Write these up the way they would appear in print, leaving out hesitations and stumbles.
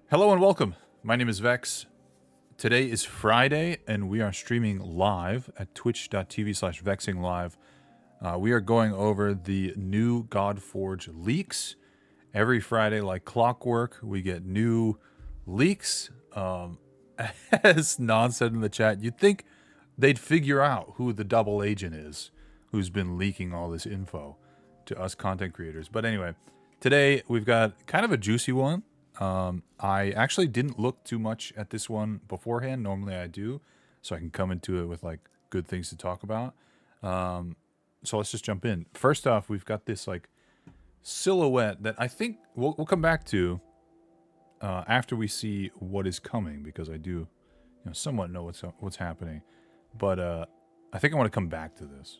Hello and welcome. My name is Vex. Today is Friday, and we are streaming live at twitch.tv/vexinglive. We are going over the new Godforge leaks. Every Friday, like clockwork, we get new leaks. As Non said in the chat, you'd think they'd figure out who the double agent is who's been leaking all this info to us content creators. But anyway, today we've got kind of a juicy one. I actually didn't look too much at this one beforehand. Normally I do, so I can come into it with like good things to talk about. So let's just jump in. First off, we've got this like silhouette that I think we'll come back to after we see what is coming, because I do, somewhat know what's happening. But I think I want to come back to this.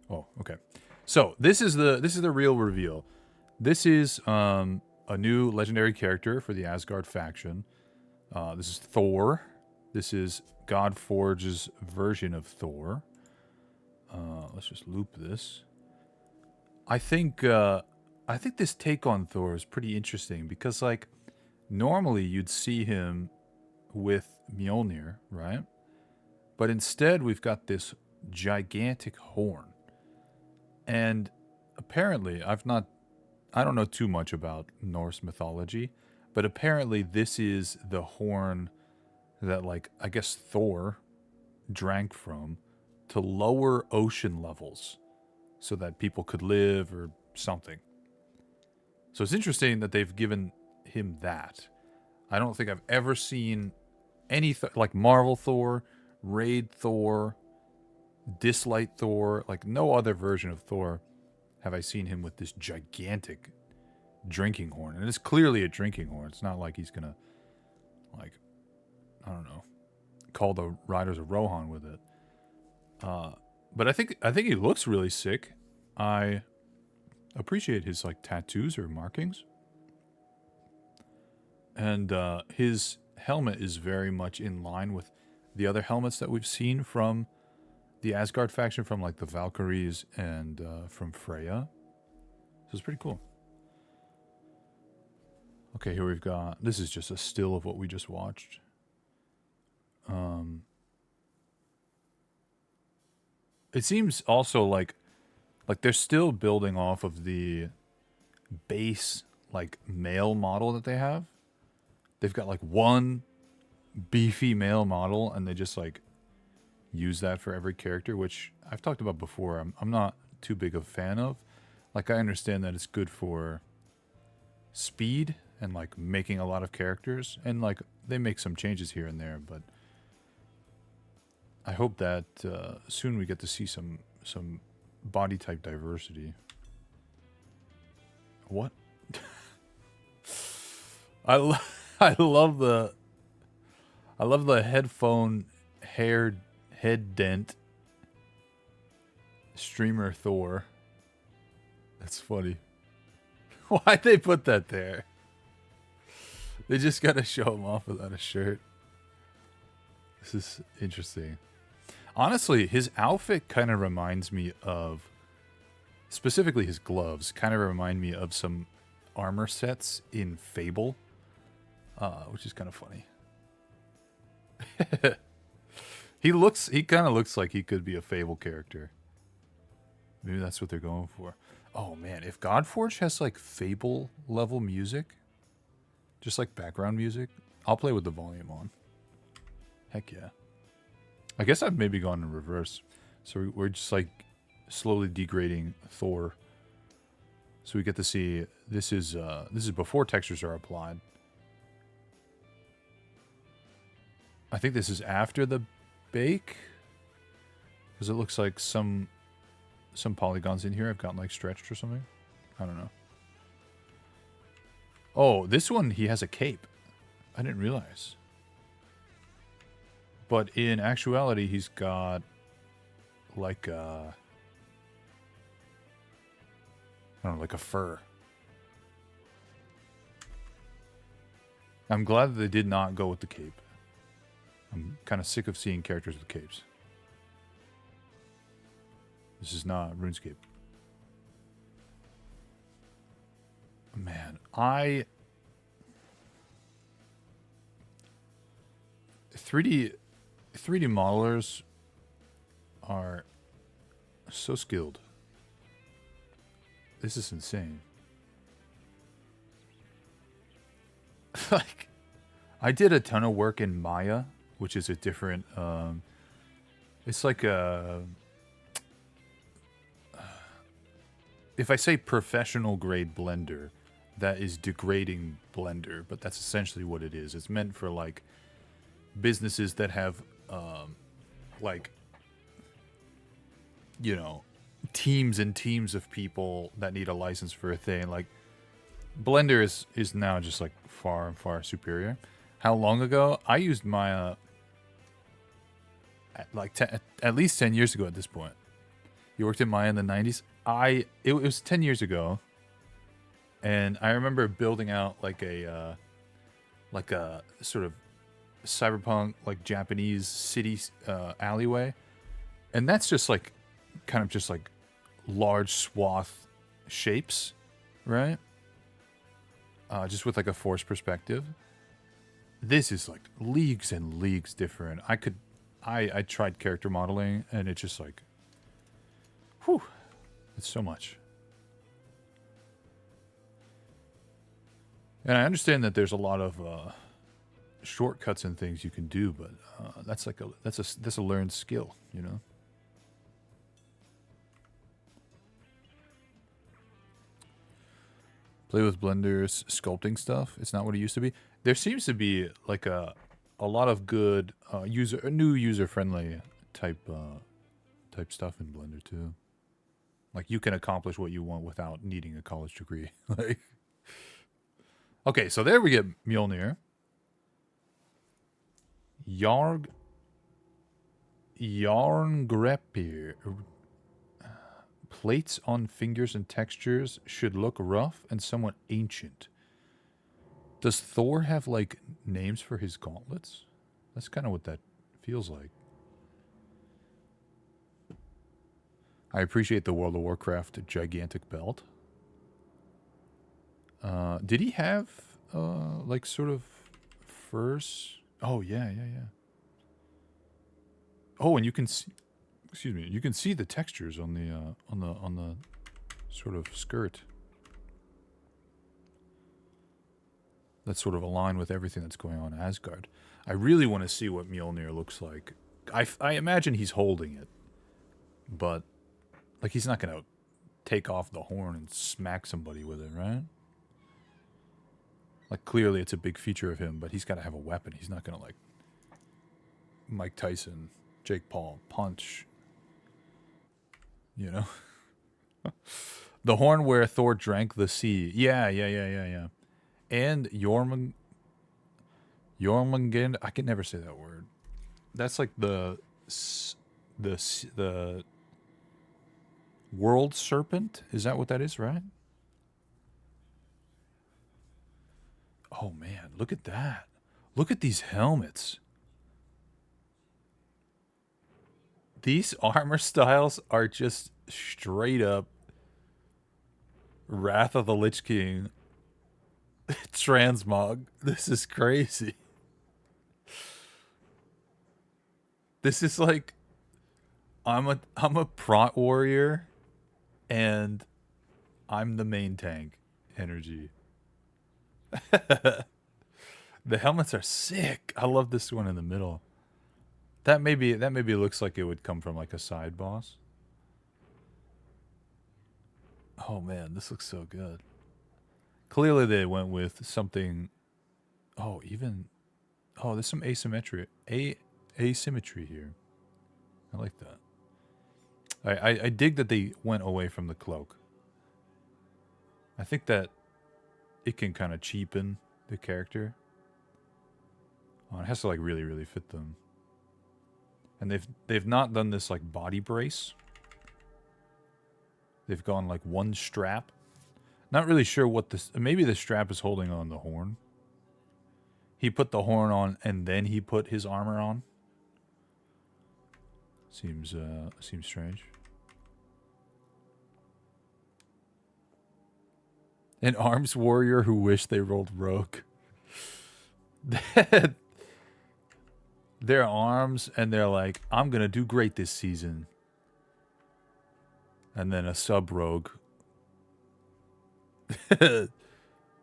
Oh, okay. So this is the real reveal. This is a new legendary character for the Asgard faction. This is Thor. This is Godforge's version of Thor. Let's just loop this. I think this take on Thor is pretty interesting because, like, normally you'd see him with Mjolnir, right? But instead we've got this gigantic horn. And apparently, I don't know too much about Norse mythology, but apparently this is the horn that, like, I guess Thor drank from to lower ocean levels so that people could live or something. So it's interesting that they've given him that. I don't think I've ever seen any like Marvel Thor, Raid Thor, Dislight Thor, like no other version of Thor have I seen him with this gigantic drinking horn. And it's clearly a drinking horn. It's not like he's gonna, like, I don't know, call the Riders of Rohan with it. But I think he looks really sick. I appreciate his like tattoos or markings. And his helmet is very much in line with the other helmets that we've seen from the Asgard faction, from like the Valkyries and from Freya. So it's pretty cool. Okay, here we've got, this is just a still of what we just watched. It seems also like they're still building off of the base like male model that they have. They've got like one beefy male model, and they just like use that for every character, which I've talked about before. I'm not too big of a fan of. Like, I understand that it's good for speed and like making a lot of characters, and like they make some changes here and there, but I hope that soon we get to see some body type diversity. What? I love the headphone hair head dent streamer Thor. That's funny. Why'd they put that there? They just gotta show him off without a shirt. This is interesting. Honestly, his outfit kind of reminds me of, specifically his gloves, kind of remind me of some armor sets in Fable, which is kind of funny. He kind of looks like he could be a Fable character. Maybe that's what they're going for. Oh man, if Godforge has like Fable level music, just like background music, I'll play with the volume on. Heck yeah. I guess I've maybe gone in reverse. So we're just like slowly degrading Thor. So we get to see, this is before textures are applied. I think this is after the bake, because it looks like some polygons in here have gotten like stretched or something. I don't know. Oh, this one, he has a cape. I didn't realize. But in actuality, he's got like a, I don't know, like a fur. I'm glad that they did not go with the cape. I'm kind of sick of seeing characters with capes. This is not RuneScape. Man, 3D modelers are so skilled. This is insane. Like, I did a ton of work in Maya, which is a different. It's like a. If I say professional grade Blender, that is degrading Blender, but that's essentially what it is. It's meant for like businesses that have, like, you know, teams and teams of people that need a license for a thing. Like, Blender is now just like far and far superior. How long ago? I used Maya at least 10 years ago at this point. You worked in Maya in the 90s? It was 10 years ago. And I remember building out like a sort of cyberpunk, like Japanese city alleyway. And that's just like kind of just like large swath shapes, right? Just with like a forced perspective. This is like leagues and leagues different. I tried character modeling and it's just like, whew, it's so much. And I understand that there's a lot of shortcuts and things you can do, but that's a learned skill, you know. Play with Blender's sculpting stuff. It's not what it used to be. There seems to be like a lot of good new user friendly type stuff in Blender too. Like you can accomplish what you want without needing a college degree. Like, okay, so there we get Mjolnir. Yarngrepir. Plates on fingers and textures should look rough and somewhat ancient. Does Thor have, like, names for his gauntlets? That's kind of what that feels like. I appreciate the World of Warcraft gigantic belt. Did he have, like, sort of furs? Oh, yeah. Oh, and you can see... Excuse me. You can see the textures on the sort of skirt. That sort of align with everything that's going on in Asgard. I really want to see what Mjolnir looks like. I imagine he's holding it, but like he's not gonna take off the horn and smack somebody with it, right? Like clearly it's a big feature of him, but he's got to have a weapon. He's not gonna like Mike Tyson, Jake Paul punch. You know? The horn where Thor drank the sea. Yeah. And Jormungand. I can never say that word. That's like the world serpent. Is that what that is, right? Oh man, look at that. Look at these helmets. These armor styles are just straight up Wrath of the Lich King transmog. This is crazy. This is like I'm a prot warrior and I'm the main tank energy. The helmets are sick. I love this one in the middle. That maybe looks like it would come from like a side boss. Oh man, this looks so good. Clearly they went with something. Oh, there's some asymmetry here. I like that. I dig that they went away from the cloak. I think that it can kind of cheapen the character. Oh, it has to like really, really fit them. And they've not done this like body brace. They've gone like one strap. Not really sure what this... Maybe the strap is holding on the horn. He put the horn on and then he put his armor on. Seems strange. An arms warrior who wished they rolled rogue. their arms and they're like, I'm gonna do great this season. And then a sub rogue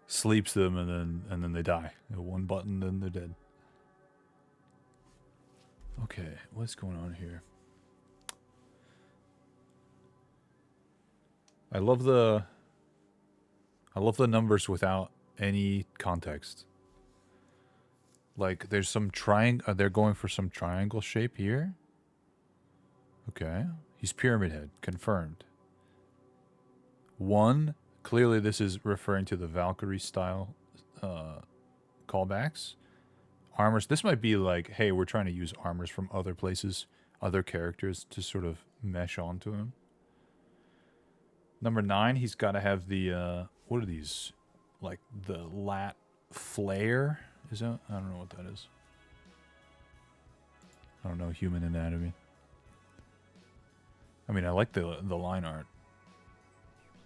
sleeps them and then they die. One button, then they're dead. Okay, what's going on here? I love the numbers without any context. Like there's some triangle. They're going for some triangle shape here. Okay, he's Pyramid Head, confirmed. 1, clearly this is referring to the Valkyrie style callbacks. Armors. This might be like, hey, we're trying to use armors from other places, other characters to sort of mesh onto him. Number 9, he's got to have the what are these? Like the lat flare. Is that? I don't know what that is. I don't know human anatomy. I mean, I like the line art.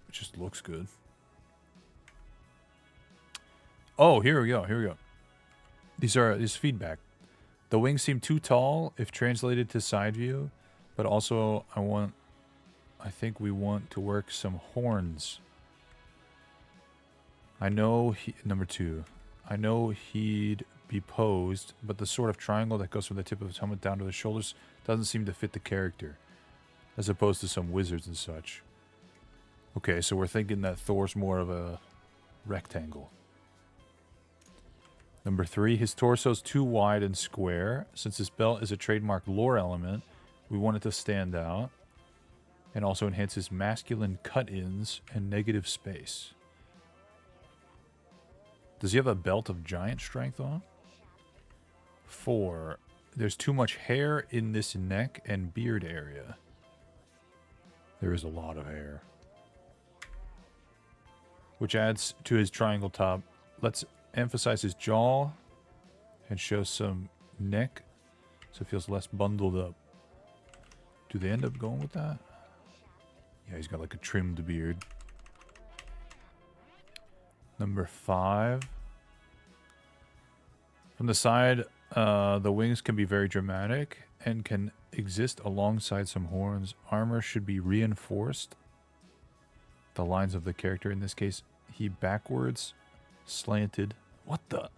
It just looks good. Oh, here we go. Here we go. These feedback. The wings seem too tall if translated to side view, but also I think we want to work some horns. I know number 2. I know he'd be posed, but the sort of triangle that goes from the tip of his helmet down to the shoulders doesn't seem to fit the character, as opposed to some wizards and such. Okay, so we're thinking that Thor's more of a rectangle. Number 3, his torso's too wide and square. Since his belt is a trademark lore element, we want it to stand out and also enhance his masculine cut-ins and negative space. Does he have a belt of giant strength on? 4, there's too much hair in this neck and beard area. There is a lot of hair. Which adds to his triangle top. Let's emphasize his jaw and show some neck so it feels less bundled up. Do they end up going with that? Yeah, he's got like a trimmed beard. Number 5. From the side, the wings can be very dramatic and can exist alongside some horns. Armor should be reinforced. The lines of the character, in this case, he backwards slanted. What the?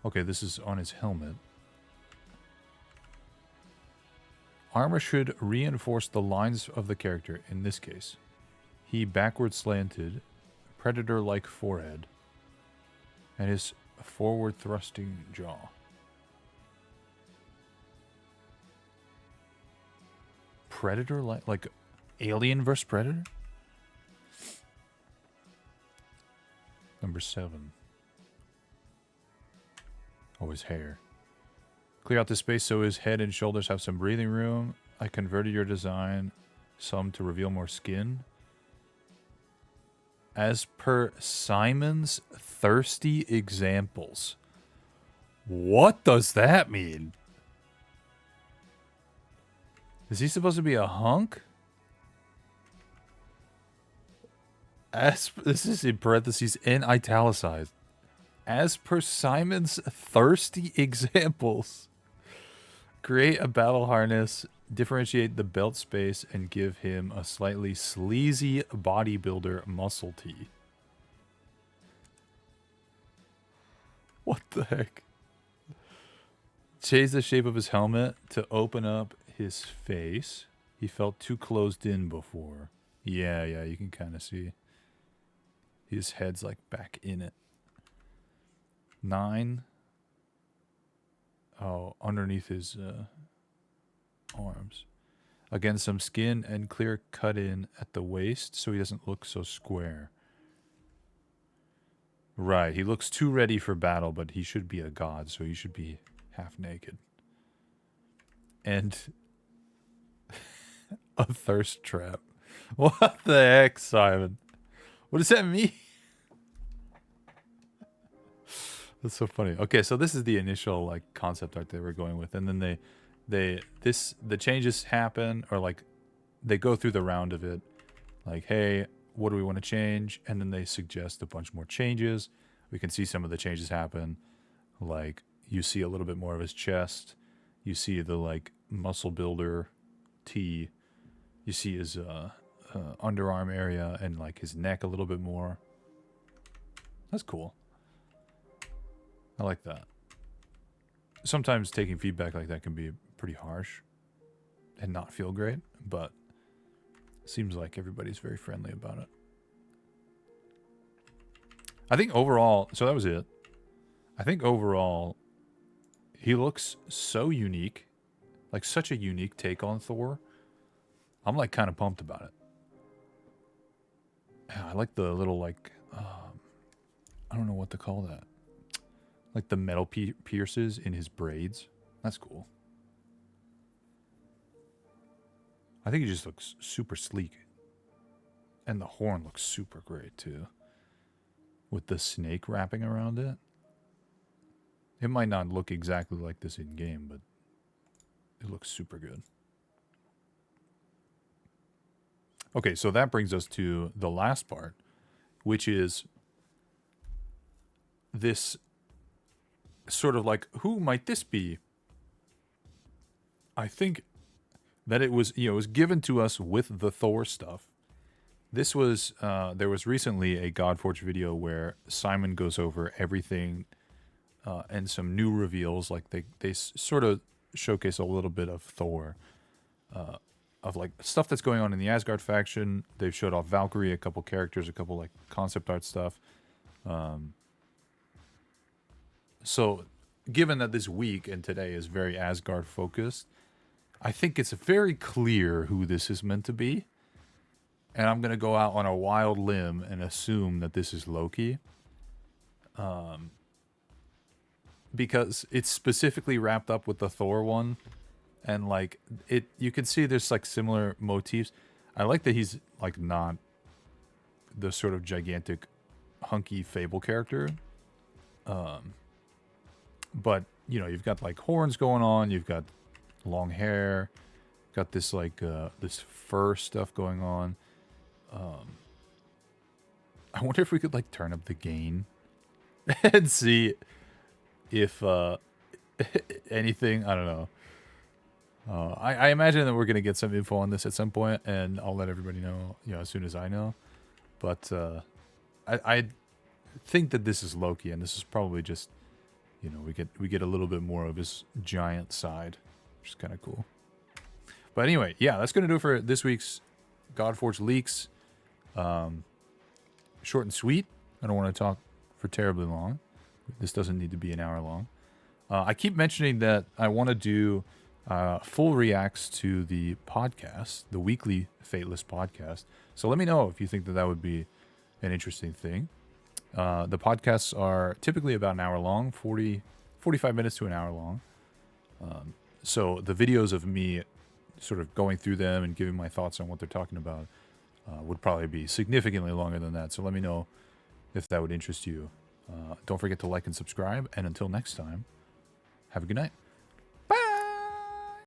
Okay, this is on his helmet. Armor should reinforce the lines of the character, in this case. He backward slanted, predator-like forehead, and his forward thrusting jaw. Predator-like? Like Alien vs. Predator? Number 7. Oh, his hair. Clear out the space so his head and shoulders have some breathing room. I converted your design some to reveal more skin. As per Simon's thirsty examples. What does that mean? Is he supposed to be a hunk? This is in parentheses and italicized. As per Simon's thirsty examples. Create a battle harness, differentiate the belt space, and give him a slightly sleazy bodybuilder muscle tee. What the heck? Change the shape of his helmet to open up his face. He felt too closed in before. Yeah, you can kind of see. His head's like back in it. 9. Oh, underneath his arms. Again, some skin and clear cut in at the waist so he doesn't look so square. Right, he looks too ready for battle, but he should be a god, so he should be half naked. And a thirst trap. What the heck, Simon? What does that mean? That's so funny. Okay, so this is the initial like concept art they were going with, and then the changes happen, or like they go through the round of it, like, hey, what do we want to change? And then they suggest a bunch more changes. we can see some of the changes happen. Like, you see a little bit more of his chest. You see the, like, muscle builder T. You see his underarm area and, like, his neck a little bit more. That's cool. I like that. Sometimes taking feedback like that can be pretty harsh and not feel great, but it seems like everybody's very friendly about it. I think overall, so that was it. I think overall, he looks so unique, like such a unique take on Thor. I'm like kind of pumped about it. Yeah, I like the little like, I don't know what to call that. Like the metal pierces in his braids. That's cool. I think he just looks super sleek. And the horn looks super great too. With the snake wrapping around it. It might not look exactly like this in game, but it looks super good. Okay, so that brings us to the last part, which is this sort of like, who might this be? I think that it was, it was given to us with the Thor stuff. This was, there was recently a Godforge video where Simon goes over everything and some new reveals. Like they sort of showcase a little bit of Thor, of like stuff that's going on in the Asgard faction. They've showed off Valkyrie, a couple characters, a couple like concept art stuff. So given that this week and today is very Asgard focused, I think it's very clear who this is meant to be. And I'm going to go out on a wild limb and assume that this is Loki. Because it's specifically wrapped up with the Thor one. And like you can see there's like similar motifs. I like that he's like not the sort of gigantic hunky Fable character. But you've got like horns going on. You've got long hair. Got this like this fur stuff going on. I wonder if we could like turn up the gain and see if anything. I don't know. I imagine that we're gonna get some info on this at some point, and I'll let everybody know, as soon as I know. But I think that this is Loki, and this is probably just, we get a little bit more of his giant side, which is kind of cool. But anyway, yeah, that's gonna do it for this week's Godforge leaks. Short and sweet. I don't want to talk for terribly long. This doesn't need to be an hour long. I keep mentioning that I want to do full reacts to the podcast, the weekly Fateless Podcast. So let me know if you think that would be an interesting thing. The podcasts are typically about an hour long, 45 minutes to an hour long. So the videos of me sort of going through them and giving my thoughts on what they're talking about would probably be significantly longer than that. So let me know if that would interest you. Don't forget to like and subscribe. And until next time, have a good night.